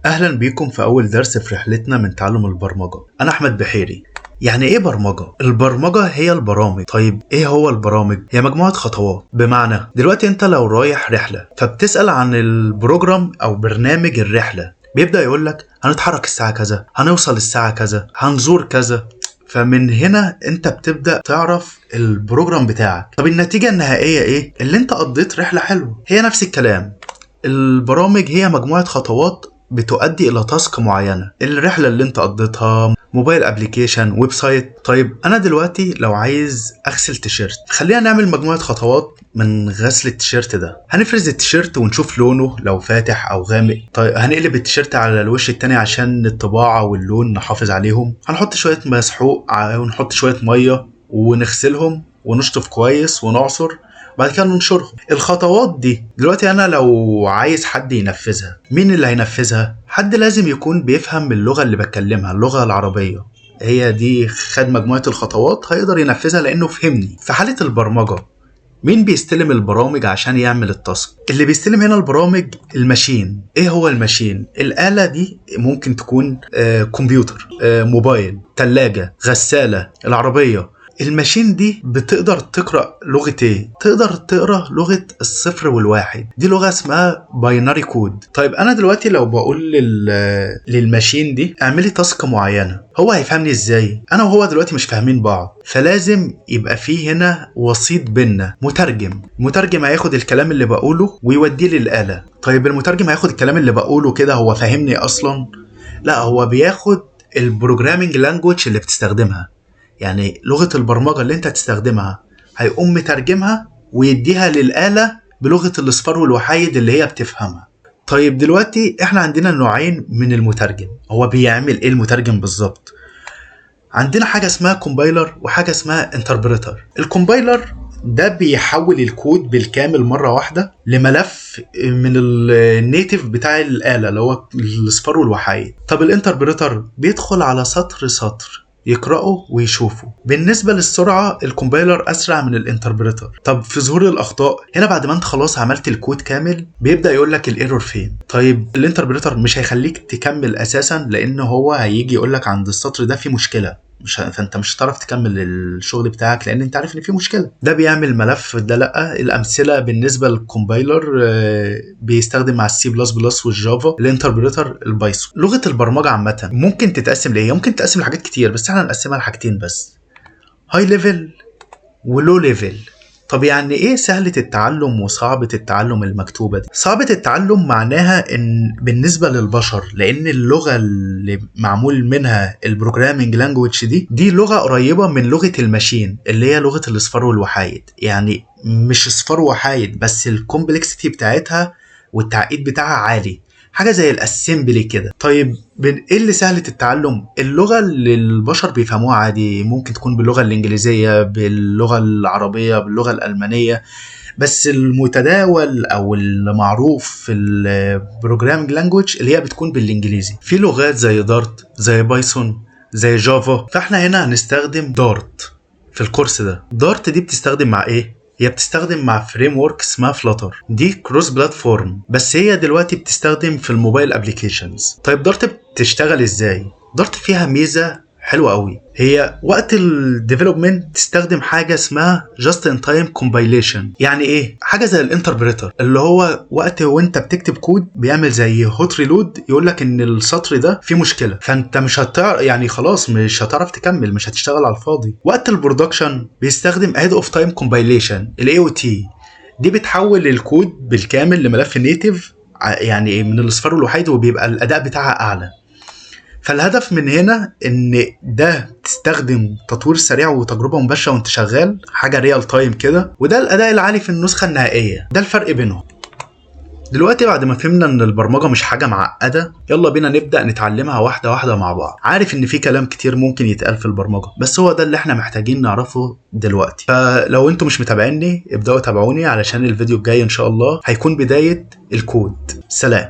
أهلا بيكم في أول درس في رحلتنا من تعلم البرمجة. أنا أحمد بحيري. يعني إيه برمجة؟ البرمجة هي البرامج. طيب إيه هو البرامج؟ هي مجموعة خطوات. بمعنى دلوقتي أنت لو رايح رحلة فبتسأل عن البروجرام أو برنامج الرحلة، بيبدأ يقولك هنتحرك الساعة كذا، هنوصل الساعة كذا، هنزور كذا. فمن هنا انت بتبدأ تعرف البروجرام بتاعك. طب النتيجة النهائية ايه؟ اللي انت قضيت رحلة حلوة. هي نفس الكلام، البرامج هي مجموعة خطوات بتؤدي الى تاسك معينة. الرحلة اللي انت قضيتها، موبايل ابليكيشن، ويب سايت. طيب انا دلوقتي لو عايز اغسل تيشيرت، خلينا نعمل مجموعة خطوات من غسل التيشيرت ده. هنفرز التيشيرت ونشوف لونه لو فاتح او غامق. طيب هنقلب التيشيرت على الوش التاني عشان الطباعة واللون نحافظ عليهم. هنحط شوية مسحوق ونحط شوية مية ونغسلهم ونشطف كويس ونعصر، بعد كده ننشرهم. الخطوات دي دلوقتي انا لو عايز حد ينفذها، مين اللي هينفذها؟ حد لازم يكون بيفهم اللغة اللي بتكلمها، اللغة العربية. هي دي خد مجموعة الخطوات هيقدر ينفذها لانه فهمني. في حالة البرمجة مين بيستلم البرامج عشان يعمل التاسك؟ اللي بيستلم هنا البرامج الماشين. ايه هو الماشين؟ الآلة دي ممكن تكون كمبيوتر، موبايل، تلاجة، غسالة، العربية. الماشين دي بتقدر تقرأ لغة ايه؟ تقدر تقرأ لغة الصفر والواحد. دي لغة اسمها باينري كود. طيب انا دلوقتي لو بقول للماشين دي اعملي تاسك معينة، هو هيفهمني ازاي؟ انا وهو دلوقتي مش فاهمين بعض، فلازم يبقى فيه هنا وسيط بيننا، مترجم. المترجم هياخد الكلام اللي بقوله ويوديه للآلة. طيب المترجم هياخد الكلام اللي بقوله كده، هو فاهمني اصلا؟ لا، هو بياخد البروجرامينج لانجويج اللي بتستخدمها، يعني لغة البرمجة اللي انت هتستخدمها، هيقوم مترجمها ويديها للآلة بلغة الاصفار والوحايد اللي هي بتفهمها. طيب دلوقتي احنا عندنا نوعين من المترجم. هو بيعمل ايه المترجم بالظبط؟ عندنا حاجة اسمها كومبايلر وحاجة اسمها انتربريتر. الكومبايلر ده بيحول الكود بالكامل مرة واحدة لملف من النيتيف بتاع الآلة اللي هو الاصفار والوحايد. طب الانتربريتر بيدخل على سطر سطر يقرأه ويشوفه. بالنسبة للسرعة الكومبايلر أسرع من الانتربريتر. طب في ظهور الأخطاء، هنا بعد ما انت خلاص عملت الكود كامل بيبدأ يقولك الايرور فين. طيب الانتربريتر مش هيخليك تكمل أساسا، لأنه هو هيجي يقولك عند السطر ده في مشكلة، فانت مش هتعرف تكمل الشغل بتاعك لان انت عارف ان في مشكله. ده بيعمل ملف ده. لا، الامثله بالنسبه للكومبايلر بيستخدم مع السي بلس بلس والجافا. الانتربريتر البايثون. لغه البرمجه عامه ممكن تتقسم لايه؟ ممكن تقسم لحاجات كتير، بس احنا هنقسمها لحاجتين بس: هاي ليفل ولو ليفل. طب يعني ايه سهلة التعلم وصعبة التعلم المكتوبة دي؟ صعبة التعلم معناها ان بالنسبة للبشر، لان اللغة اللي معمول منها البروجرامينج لانجويج دي لغة قريبة من لغة الماشين اللي هي لغة الاصفار والوحايد. يعني مش اصفار وحايد بس، الكومبلكسيتي بتاعتها والتعقيد بتاعها عالي، حاجة زي الاسمبلي كده. طيب ايه اللي سهلة التعلم؟ اللغة اللي البشر بيفهموها عادي، ممكن تكون باللغة الانجليزية، باللغة العربية، باللغة الالمانية. بس المتداول او المعروف في البروجرامينج لانجويج اللي هي بتكون بالانجليزي. في لغات زي دارت، زي بايثون، زي جافا. فاحنا هنا هنستخدم دارت في الكورس ده. دارت دي بتستخدم مع ايه؟ هي بتستخدم مع فريم ورك اسمها فلاتر. دي كروس بلاتفورم، بس هي دلوقتي بتستخدم في الموبايل ابليكيشنز. طيب دارت بتشتغل ازاي؟ دارت فيها ميزة حلوة قوي. هي وقت الديفلوبمنت تستخدم حاجة اسمها جاست ان تايم كومبايليشن. يعني ايه؟ حاجة زي الانتربريتر اللي هو وقت وانت بتكتب كود بيعمل زي هوت ريلود، يقول لك ان السطر ده فيه مشكلة، فانت مش هتعرف، يعني خلاص مش هتعرف تكمل، مش هتشتغل على الفاضي. وقت البرودكشن بيستخدم ahead of time compilation، الاي او تي. دي بتحول الكود بالكامل لملف نيتيف، يعني من الاصفار والوحيد، وبيبقى الاداء بتاعها اعلى. فالهدف من هنا ان ده تستخدم تطوير سريع وتجربة مباشرة وانت شغال، حاجة ريال تايم كده، وده الاداء العالي في النسخة النهائية. ده الفرق بينهم. دلوقتي بعد ما فهمنا ان البرمجة مش حاجة معقدة، يلا بينا نبدأ نتعلمها واحدة واحدة مع بعض. عارف ان في كلام كتير ممكن يتقال في البرمجة، بس هو ده اللي احنا محتاجين نعرفه دلوقتي. فلو انتوا مش متابعيني ابدأوا تابعوني، علشان الفيديو الجاي ان شاء الله هيكون بداية الكود. سلام.